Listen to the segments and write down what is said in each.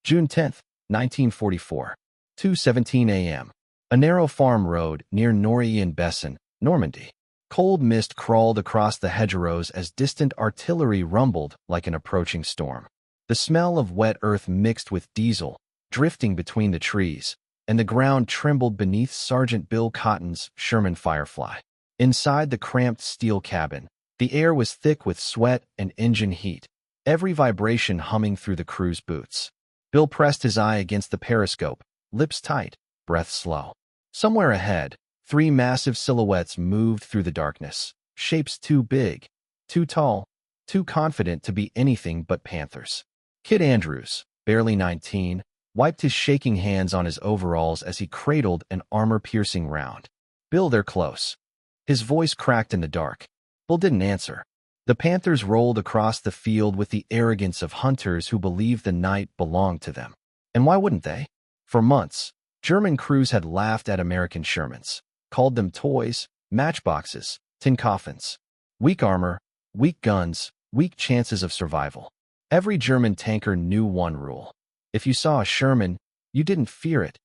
June 10th, 1944. 2:17 a.m. A narrow farm road near Normandy, Normandy. Cold mist crawled across the hedgerows as distant artillery rumbled like an approaching storm. The smell of wet earth mixed with diesel, drifting between the trees, and the ground trembled beneath Sergeant Bill Cotton's Sherman Firefly. Inside the cramped steel cabin, the air was thick with sweat and engine heat, every vibration humming through the crew's boots. Bill pressed his eye against the periscope, lips tight, breath slow. Somewhere ahead, three massive silhouettes moved through the darkness, shapes too big, too tall, too confident to be anything but panthers. Kid Andrews, barely 19, wiped his shaking hands on his overalls as he cradled an armor-piercing round. "Bill, they're close." His voice cracked in the dark. Bill didn't answer. The panthers rolled across the field with the arrogance of hunters who believed the night belonged to them. And why wouldn't they? For months, German crews had laughed at American Shermans, called them toys, matchboxes, tin coffins. Weak armor, weak guns, weak chances of survival. Every German tanker knew one rule. If you saw a Sherman, you didn't fear it.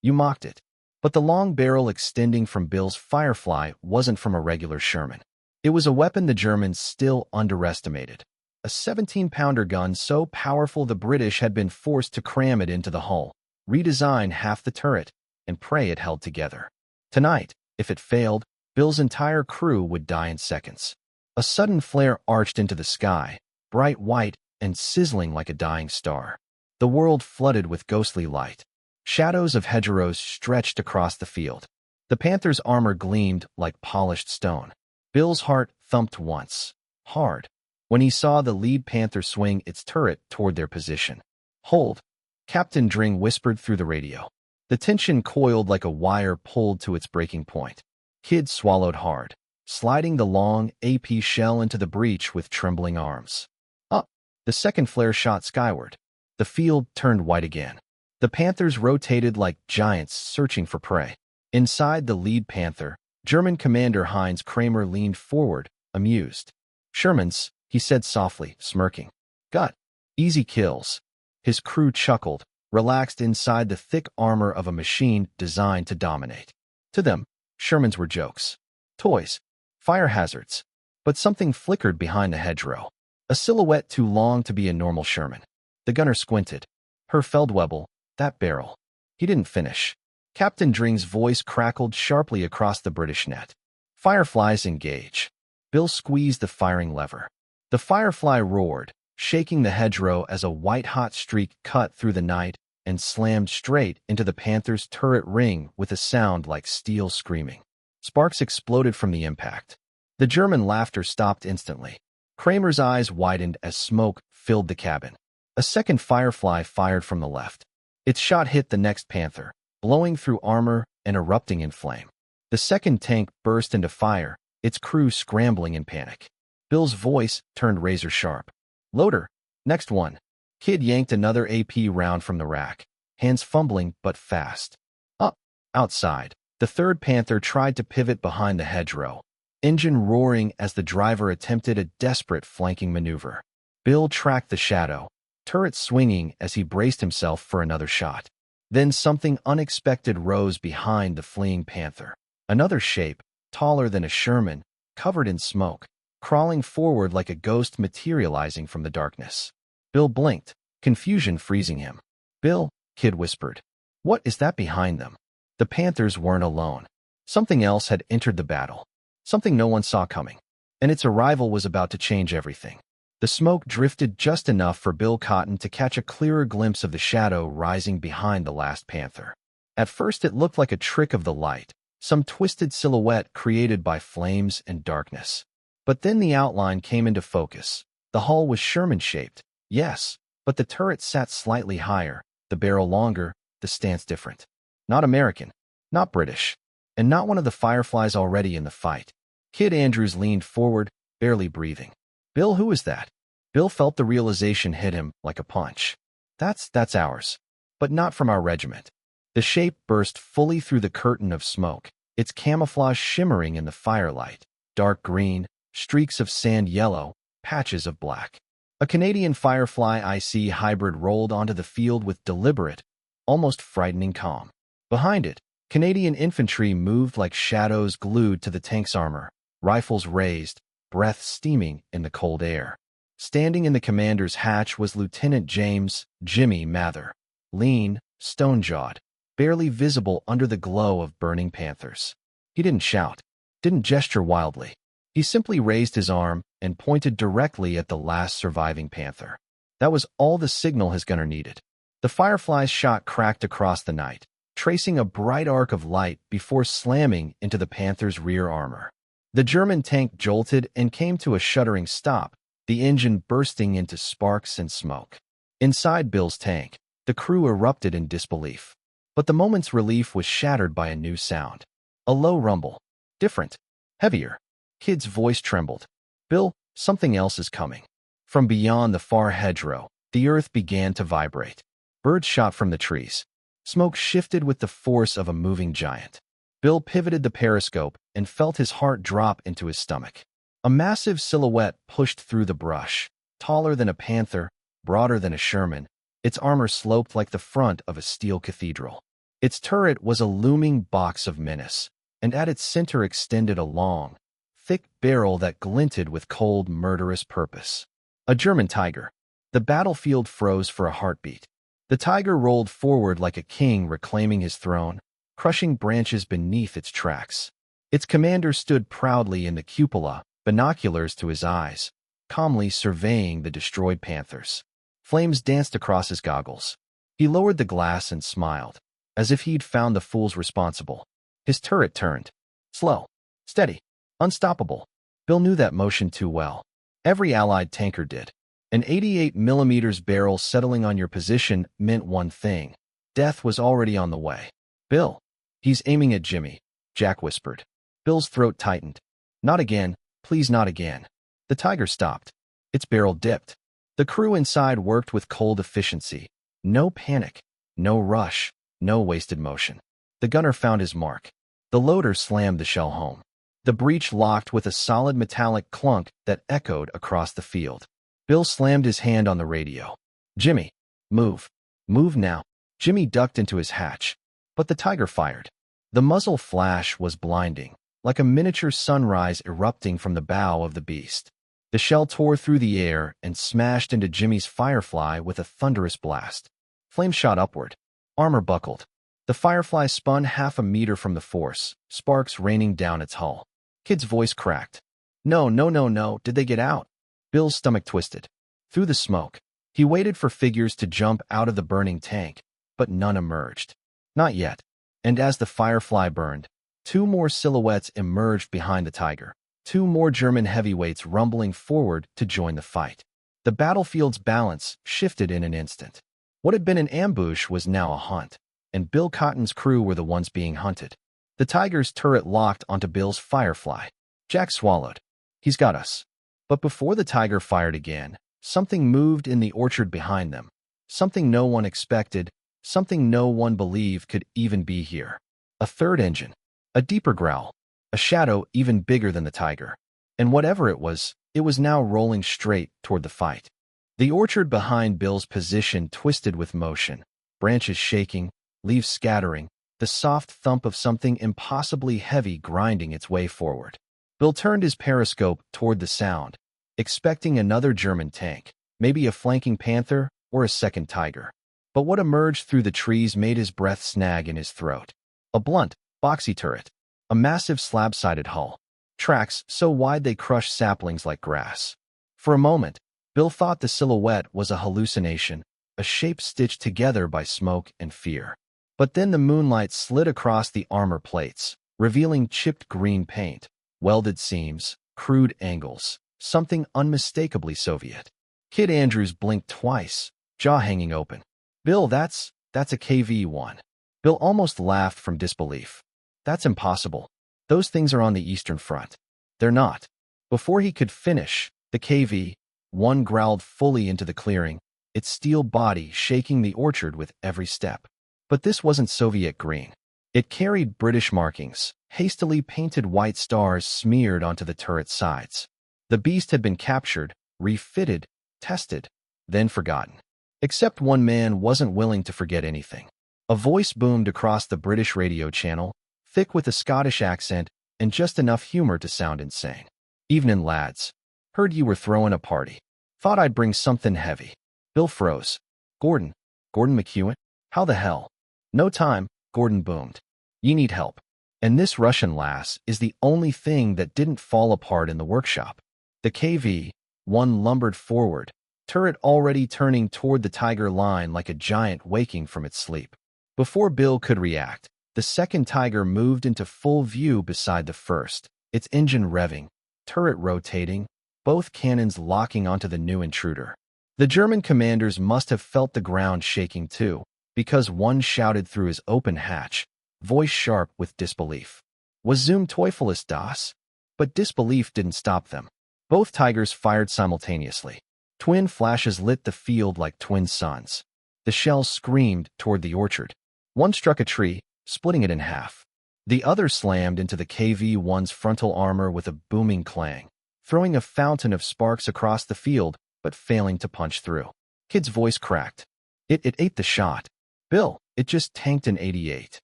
You mocked it. But the long barrel extending from Bill's Firefly wasn't from a regular Sherman. It was a weapon the Germans still underestimated. A 17-pounder gun so powerful the British had been forced to cram it into the hull, redesign half the turret, and pray it held together. Tonight, if it failed, Bill's entire crew would die in seconds. A sudden flare arched into the sky, bright white and sizzling like a dying star. The world flooded with ghostly light. Shadows of hedgerows stretched across the field. The panther's armor gleamed like polished stone. Bill's heart thumped once, hard, when he saw the lead panther swing its turret toward their position. "Hold," Captain Dring whispered through the radio. The tension coiled like a wire pulled to its breaking point. Kid swallowed hard, sliding the long AP shell into the breech with trembling arms. Up! The second flare shot skyward. The field turned white again. The panthers rotated like giants searching for prey. Inside the lead panther, German Commander Heinz Kramer leaned forward, amused. "Shermans," he said softly, smirking. "Gut. Easy kills." His crew chuckled, relaxed inside the thick armor of a machine designed to dominate. To them, Shermans were jokes, toys, fire hazards. But something flickered behind the hedgerow. A silhouette too long to be a normal Sherman. The gunner squinted. "Herr Feldwebel, that barrel." He didn't finish. Captain Dring's voice crackled sharply across the British net. "Fireflies engage." Bill squeezed the firing lever. The Firefly roared, shaking the hedgerow as a white-hot streak cut through the night and slammed straight into the panther's turret ring with a sound like steel screaming. Sparks exploded from the impact. The German laughter stopped instantly. Kramer's eyes widened as smoke filled the cabin. A second Firefly fired from the left. Its shot hit the next panther, blowing through armor and erupting in flame. The second tank burst into fire, its crew scrambling in panic. Bill's voice turned razor-sharp. "Loader, next one." Kid yanked another AP round from the rack, hands fumbling but fast. Up! Outside, the third panther tried to pivot behind the hedgerow, engine roaring as the driver attempted a desperate flanking maneuver. Bill tracked the shadow, turret swinging as he braced himself for another shot. Then something unexpected rose behind the fleeing panther. Another shape, taller than a Sherman, covered in smoke, crawling forward like a ghost materializing from the darkness. Bill blinked, confusion freezing him. "Bill," Kid whispered. "What is that behind them?" The panthers weren't alone. Something else had entered the battle. Something no one saw coming. And its arrival was about to change everything. The smoke drifted just enough for Bill Cotton to catch a clearer glimpse of the shadow rising behind the last panther. At first it looked like a trick of the light, some twisted silhouette created by flames and darkness. But then the outline came into focus. The hull was Sherman-shaped, yes, but the turret sat slightly higher, the barrel longer, the stance different. Not American, not British, and not one of the Fireflies already in the fight. Kid Andrews leaned forward, barely breathing. "Bill, who is that?" Bill felt the realization hit him like a punch. That's ours, but not from our regiment." The shape burst fully through the curtain of smoke, its camouflage shimmering in the firelight. Dark green, streaks of sand yellow, patches of black. A Canadian Firefly IC hybrid rolled onto the field with deliberate, almost frightening calm. Behind it, Canadian infantry moved like shadows glued to the tank's armor, rifles raised, breath steaming in the cold air. Standing in the commander's hatch was Lieutenant James "Jimmy" Mather, lean, stone-jawed, barely visible under the glow of burning panthers. He didn't shout, didn't gesture wildly. He simply raised his arm and pointed directly at the last surviving panther. That was all the signal his gunner needed. The Firefly's shot cracked across the night, tracing a bright arc of light before slamming into the panther's rear armor. The German tank jolted and came to a shuddering stop, the engine bursting into sparks and smoke. Inside Bill's tank, the crew erupted in disbelief. But the moment's relief was shattered by a new sound. A low rumble. Different. Heavier. Kid's voice trembled. "Bill, something else is coming." From beyond the far hedgerow, the earth began to vibrate. Birds shot from the trees. Smoke shifted with the force of a moving giant. Bill pivoted the periscope and felt his heart drop into his stomach. A massive silhouette pushed through the brush, taller than a panther, broader than a Sherman. Its armor sloped like the front of a steel cathedral. Its turret was a looming box of menace, and at its center extended a long, thick barrel that glinted with cold, murderous purpose. A German Tiger. The battlefield froze for a heartbeat. The Tiger rolled forward like a king reclaiming his throne, crushing branches beneath its tracks. Its commander stood proudly in the cupola, binoculars to his eyes, calmly surveying the destroyed panthers. Flames danced across his goggles. He lowered the glass and smiled, as if he'd found the fools responsible. His turret turned. Slow. Steady. Unstoppable. Bill knew that motion too well. Every Allied tanker did. An 88mm barrel settling on your position meant one thing. Death was already on the way. "Bill." "He's aiming at Jimmy," Jack whispered. Bill's throat tightened. "Not again. Please, not again." The Tiger stopped. Its barrel dipped. The crew inside worked with cold efficiency. No panic. No rush. No wasted motion. The gunner found his mark. The loader slammed the shell home. The breech locked with a solid metallic clunk that echoed across the field. Bill slammed his hand on the radio. "Jimmy, move. Move now." Jimmy ducked into his hatch. But the Tiger fired. The muzzle flash was blinding, like a miniature sunrise erupting from the bow of the beast. The shell tore through the air and smashed into Jimmy's Firefly with a thunderous blast. Flame shot upward. Armor buckled. The Firefly spun half a meter from the force, sparks raining down its hull. Kid's voice cracked. "No, no, no, no, did they get out?" Bill's stomach twisted. Through the smoke, he waited for figures to jump out of the burning tank, but none emerged. Not yet. And as the Firefly burned, two more silhouettes emerged behind the Tiger. Two more German heavyweights rumbling forward to join the fight. The battlefield's balance shifted in an instant. What had been an ambush was now a hunt, and Bill Cotton's crew were the ones being hunted. The Tiger's turret locked onto Bill's Firefly. Jack swallowed. "He's got us." But before the Tiger fired again, something moved in the orchard behind them. Something no one expected, something no one believed could even be here. A third engine. A deeper growl. A shadow even bigger than the Tiger. And whatever it was now rolling straight toward the fight. The orchard behind Bill's position twisted with motion, branches shaking, leaves scattering, the soft thump of something impossibly heavy grinding its way forward. Bill turned his periscope toward the sound, expecting another German tank, maybe a flanking Panther or a second Tiger. But what emerged through the trees made his breath snag in his throat. A blunt, boxy turret. A massive slab-sided hull. Tracks so wide they crushed saplings like grass. For a moment, Bill thought the silhouette was a hallucination, a shape stitched together by smoke and fear. But then the moonlight slid across the armor plates, revealing chipped green paint, welded seams, crude angles, something unmistakably Soviet. Kid Andrews blinked twice, jaw hanging open. "Bill, that's a KV-1. Bill almost laughed from disbelief. "That's impossible. Those things are on the Eastern Front." "They're not." Before he could finish, the KV-1 growled fully into the clearing, its steel body shaking the orchard with every step. But this wasn't Soviet green. It carried British markings, hastily painted white stars smeared onto the turret's sides. The beast had been captured, refitted, tested, then forgotten. Except one man wasn't willing to forget anything. A voice boomed across the British radio channel, thick with a Scottish accent and just enough humor to sound insane. "Evenin', lads. Heard you were throwing a party. Thought I'd bring something heavy." Bill froze. Gordon McEwen? How the hell?" "No time," Gordon boomed. "You need help." And this Russian lass is the only thing that didn't fall apart in the workshop. The KV-1 lumbered forward, turret already turning toward the Tiger line like a giant waking from its sleep. Before Bill could react, the second Tiger moved into full view beside the first, its engine revving, turret rotating, both cannons locking onto the new intruder. The German commanders must have felt the ground shaking too, because one shouted through his open hatch, voice sharp with disbelief. Was Zum Teufel ist das? But disbelief didn't stop them. Both Tigers fired simultaneously. Twin flashes lit the field like twin suns. The shells screamed toward the orchard. One struck a tree, splitting it in half. The other slammed into the KV-1's frontal armor with a booming clang, throwing a fountain of sparks across the field, but failing to punch through. Kid's voice cracked. It ate the shot. "Bill, it just tanked an 88.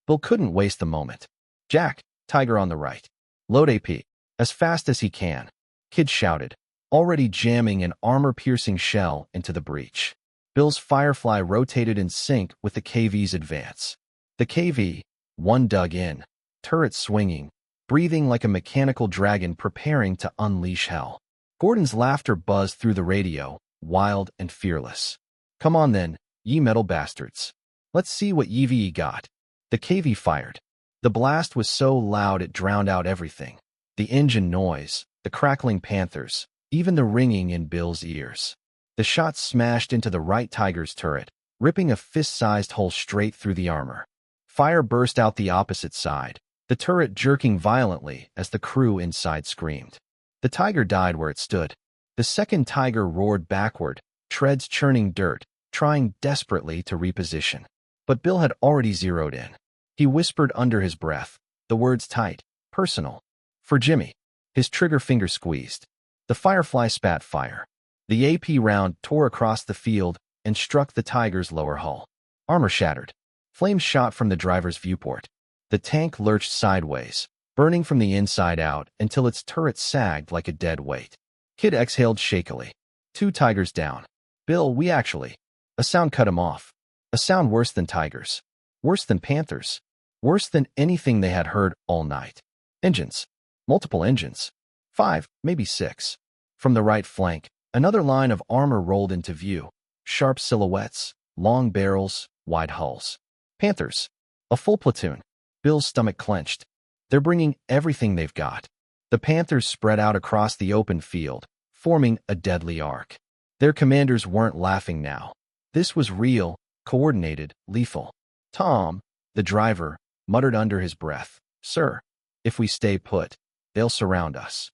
Bill couldn't waste the moment. "Jack, Tiger on the right. Load AP. As fast as he can." Kid shouted, already jamming an armor-piercing shell into the breach. Bill's Firefly rotated in sync with the KV's advance. The KV-1 dug in, turret swinging, breathing like a mechanical dragon preparing to unleash hell. Gordon's laughter buzzed through the radio, wild and fearless. "Come on then, ye metal bastards. Let's see what ye got." The KV fired. The blast was so loud it drowned out everything. The engine noise, the crackling Panthers, even the ringing in Bill's ears. The shot smashed into the right Tiger's turret, ripping a fist-sized hole straight through the armor. Fire burst out the opposite side, the turret jerking violently as the crew inside screamed. The Tiger died where it stood. The second Tiger roared backward, treads churning dirt, trying desperately to reposition. But Bill had already zeroed in. He whispered under his breath, the words tight, personal. "For Jimmy." His trigger finger squeezed. The Firefly spat fire. The AP round tore across the field and struck the Tiger's lower hull. Armor shattered. Flames shot from the driver's viewport. The tank lurched sideways, burning from the inside out until its turret sagged like a dead weight. Kid exhaled shakily. 2 Tigers down. "Bill, we actually..." A sound cut him off. A sound worse than Tigers. Worse than Panthers. Worse than anything they had heard all night. Engines. Multiple engines. 5, maybe 6. From the right flank, another line of armor rolled into view. Sharp silhouettes, long barrels, wide hulls. Panthers. A full platoon. Bill's stomach clenched. They're bringing everything they've got. The Panthers spread out across the open field, forming a deadly arc. Their commanders weren't laughing now. This was real, coordinated, lethal. "Tom," the driver, muttered under his breath, "Sir, if we stay put, they'll surround us."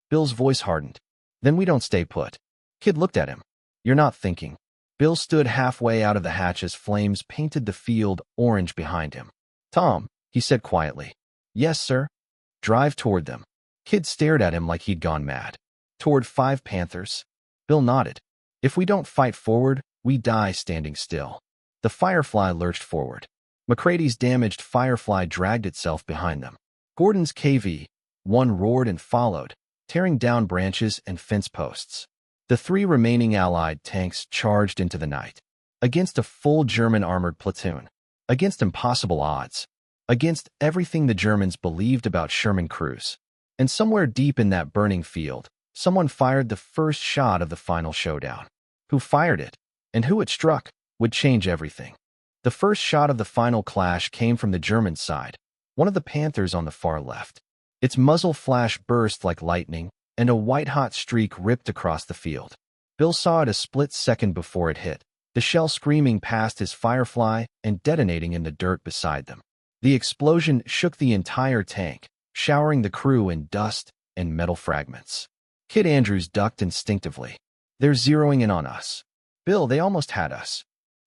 Bill's voice hardened. "Then we don't stay put." Kid looked at him. "You're not thinking." Bill stood halfway out of the hatch as flames painted the field orange behind him. "Tom," he said quietly. "Yes, sir." "Drive toward them." Kid stared at him like he'd gone mad. "Toward 5 Panthers?" Bill nodded. "If we don't fight forward, we die standing still." The Firefly lurched forward. McCrady's damaged Firefly dragged itself behind them. Gordon's KV-1 roared and followed, tearing down branches and fence posts. The 3 remaining Allied tanks charged into the night. Against a full German armored platoon. Against impossible odds. Against everything the Germans believed about Sherman crews. And somewhere deep in that burning field, someone fired the first shot of the final showdown. Who fired it, and who it struck, would change everything. The first shot of the final clash came from the German side, one of the Panthers on the far left. Its muzzle flash burst like lightning, and a white-hot streak ripped across the field. Bill saw it a split second before it hit, the shell screaming past his Firefly and detonating in the dirt beside them. The explosion shook the entire tank, showering the crew in dust and metal fragments. Kid Andrews ducked instinctively. "They're zeroing in on us." "Bill, they almost had us."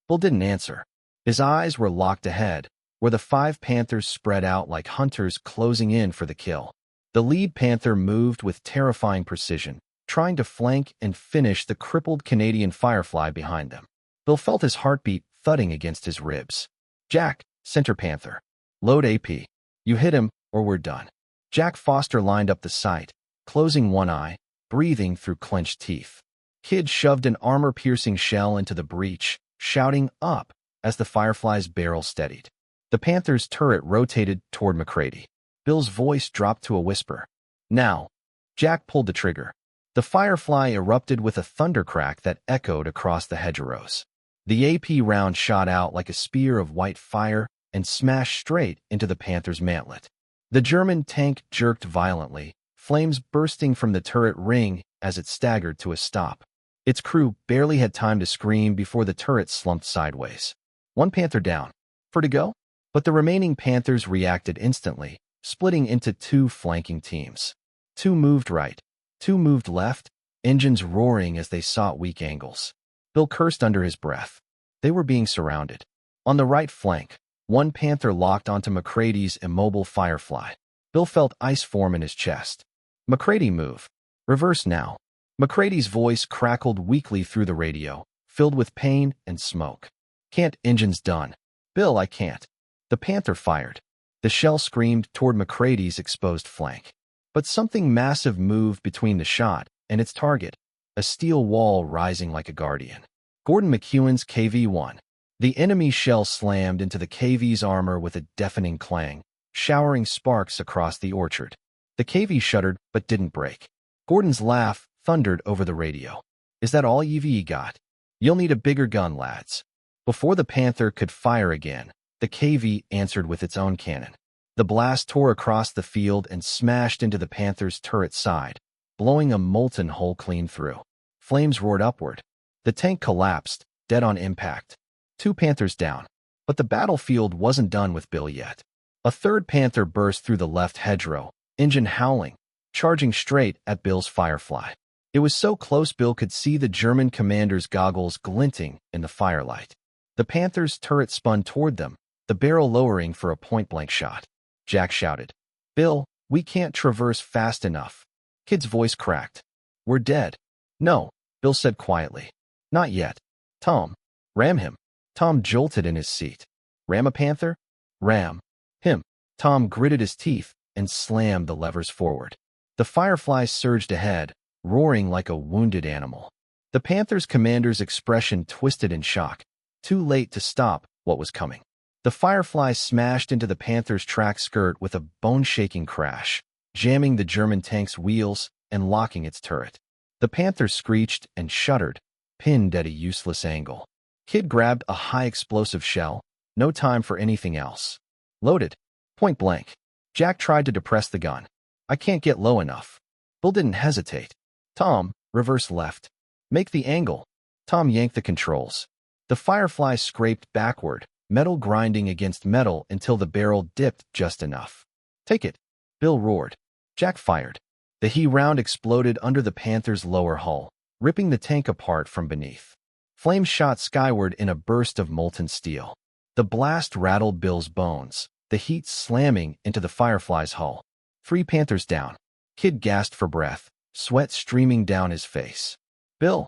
Bill didn't answer. His eyes were locked ahead, where the 5 Panthers spread out like hunters closing in for the kill. The lead Panther moved with terrifying precision, trying to flank and finish the crippled Canadian Firefly behind them. Bill felt his heartbeat thudding against his ribs. "Jack, Center Panther. Load AP. You hit him, or we're done." Jack Foster lined up the sight, closing one eye, breathing through clenched teeth. Kid shoved an armor-piercing shell into the breach, shouting "up" as the Firefly's barrel steadied. The Panther's turret rotated toward McCready. Bill's voice dropped to a whisper. "Now." Jack pulled the trigger. The Firefly erupted with a thundercrack that echoed across the hedgerows. The AP round shot out like a spear of white fire and smashed straight into the Panther's mantlet. The German tank jerked violently, flames bursting from the turret ring as it staggered to a stop. Its crew barely had time to scream before the turret slumped sideways. One Panther down. For to go? But the remaining Panthers reacted instantly, splitting into two flanking teams. Two moved right, two moved left, engines roaring as they sought weak angles. Bill cursed under his breath. They were being surrounded. On the right flank, one Panther locked onto McCready's immobile Firefly. Bill felt ice form in his chest. "McCready, move. Reverse now." McCready's voice crackled weakly through the radio, filled with pain and smoke. "Can't, engines done." "Bill, I can't." The Panther fired. The shell screamed toward McCready's exposed flank. But something massive moved between the shot and its target, a steel wall rising like a guardian. Gordon McEwen's KV-1. The enemy shell slammed into the KV's armor with a deafening clang, showering sparks across the orchard. The KV shuddered but didn't break. Gordon's laugh thundered over the radio. "Is that all you've got? You'll need a bigger gun, lads." Before the Panther could fire again, the KV answered with its own cannon. The blast tore across the field and smashed into the Panther's turret side, blowing a molten hole clean through. Flames roared upward. The tank collapsed, dead on impact. Two Panthers down. But the battlefield wasn't done with Bill yet. A third Panther burst through the left hedgerow, engine howling, charging straight at Bill's Firefly. It was so close Bill could see the German commander's goggles glinting in the firelight. The Panther's turret spun toward them, the barrel lowering for a point-blank shot. Jack shouted, "Bill, we can't traverse fast enough." Kid's voice cracked. "We're dead." "No," Bill said quietly. "Not yet." "Tom, ram him." Tom jolted in his seat. "Ram a Panther?" "Ram him." Tom gritted his teeth and slammed the levers forward. The Firefly surged ahead, roaring like a wounded animal. The Panther's commander's expression twisted in shock, too late to stop what was coming. The Firefly smashed into the Panther's track skirt with a bone-shaking crash, jamming the German tank's wheels and locking its turret. The Panther screeched and shuddered, pinned at a useless angle. Kid grabbed a high-explosive shell, no time for anything else. Loaded. Point blank. Jack tried to depress the gun. "I can't get low enough." Bill didn't hesitate. "Tom, reverse left. Make the angle." Tom yanked the controls. The Firefly scraped backward, metal grinding against metal until the barrel dipped just enough. "Take it," Bill roared. Jack fired. The He round exploded under the Panther's lower hull, ripping the tank apart from beneath. Flames shot skyward in a burst of molten steel. The blast rattled Bill's bones, the heat slamming into the Firefly's hull. Three Panthers down. Kid gasped for breath, sweat streaming down his face. "Bill,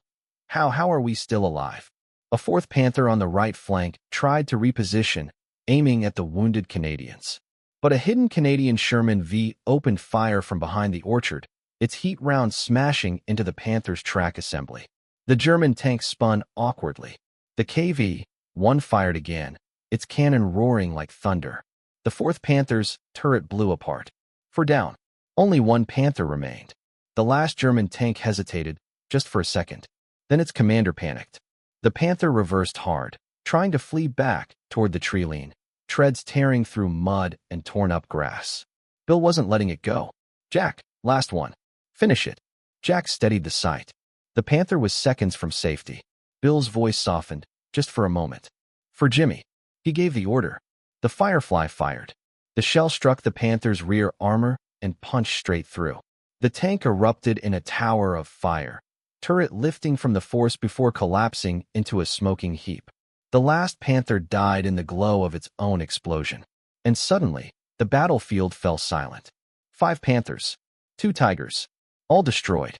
how are we still alive?" A fourth Panther on the right flank tried to reposition, aiming at the wounded Canadians. But a hidden Canadian Sherman V opened fire from behind the orchard, its heat round smashing into the Panther's track assembly. The German tank spun awkwardly. The KV-1 fired again, its cannon roaring like thunder. The fourth Panther's turret blew apart. For down. Only one Panther remained. The last German tank hesitated, just for a second. Then its commander panicked. The Panther reversed hard, trying to flee back toward the tree line, treads tearing through mud and torn-up grass. Bill wasn't letting it go. "Jack, last one. Finish it." Jack steadied the sight. The Panther was seconds from safety. Bill's voice softened, just for a moment. "For Jimmy." He gave the order. The Firefly fired. The shell struck the Panther's rear armor and punched straight through. The tank erupted in a tower of fire, turret lifting from the force before collapsing into a smoking heap. The last Panther died in the glow of its own explosion. And suddenly, the battlefield fell silent. 5 Panthers, 2 Tigers, all destroyed.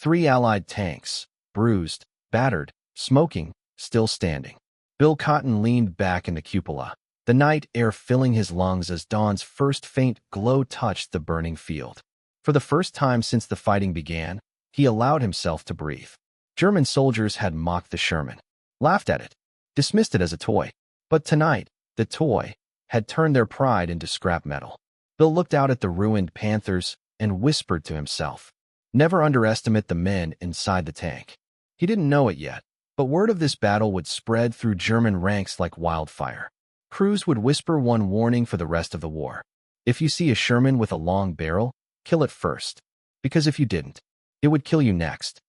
3 Allied tanks, bruised, battered, smoking, still standing. Bill Cotton leaned back in the cupola, the night air filling his lungs as dawn's first faint glow touched the burning field. For the first time since the fighting began, he allowed himself to breathe. German soldiers had mocked the Sherman, laughed at it, dismissed it as a toy. But tonight, the toy had turned their pride into scrap metal. Bill looked out at the ruined Panthers and whispered to himself, "Never underestimate the men inside the tank." He didn't know it yet, but word of this battle would spread through German ranks like wildfire. Crews would whisper one warning for the rest of the war. If you see a Sherman with a long barrel, kill it first. Because if you didn't, it would kill you next.